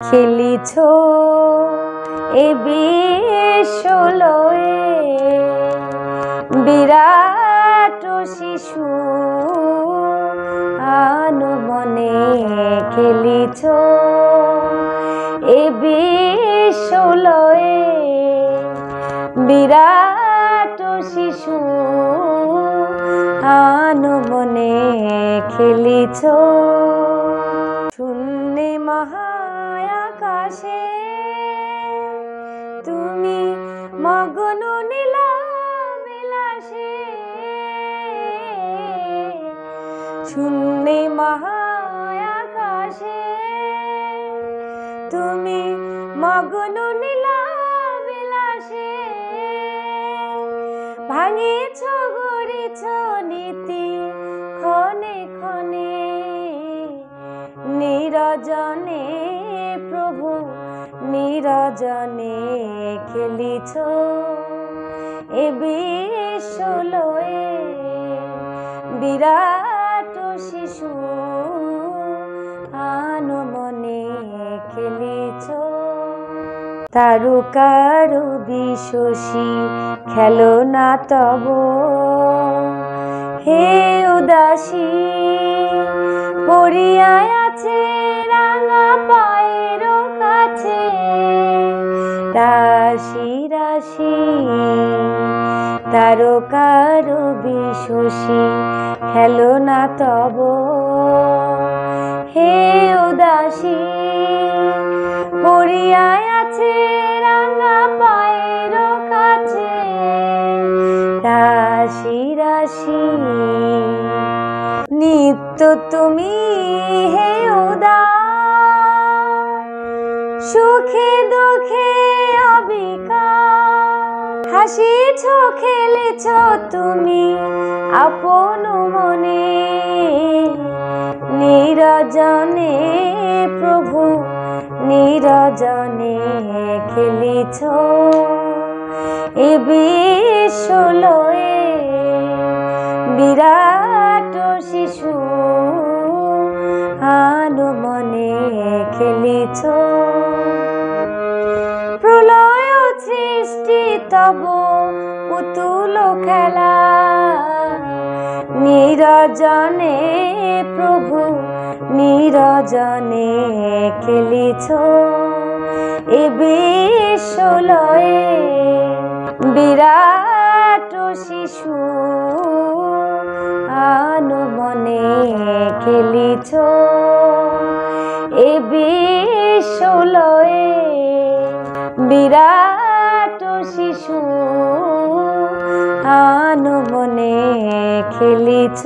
খেলিছ এ বিশ্বলয়ে বিরাট শিশু আনমনে খেলিছ এ বিশ্বলয়ে বিরাট শিশু আনমনে খেলিছ শূন্যে মহাকাশে তুমি মগ্ন নীলাবিলাসে শূন্যে মহাকাশে তুমি মগ্ন নীলাবিলাসে ভাঙিছ গড়িছ নীতি ক্ষণে ক্ষণে নিরজনে প্রভু নিরজনে খেলিছ এ বিশ্বলয়ে বিরাট শিশু আনমনে খেলিছ তারকার বিশ্বসী খেলো না তব হে উদাসী পড়িয়ায় আছে রাঙা পায়ের কাছে রাশি রাশি তারকার বিশ্বসী খেলো না তব হে উদাসী পড়িয়ায় আছে রাঙা পায়ের কাছে রাশি রাশি নিত্য তুমি হে উদার সুখে দুঃখে অবিকার হাসিছ খেলেছ তুমি আপন মনে নিরজনে প্রভু নিরজনে খেলিছ এ বিশ্বলয়ে বিরাট শিশু আনমনে খেলিছ প্রলয় সৃষ্টি তব পুতুল খেলা নিরজনে প্রভু নিরজনে খেলিছ এ বিশ্বলয়ে বিরাট শিশু আনমনে খেলিছ এ বিশ্বলয়ে বিরাট শিশু আনমনে খেলিছ।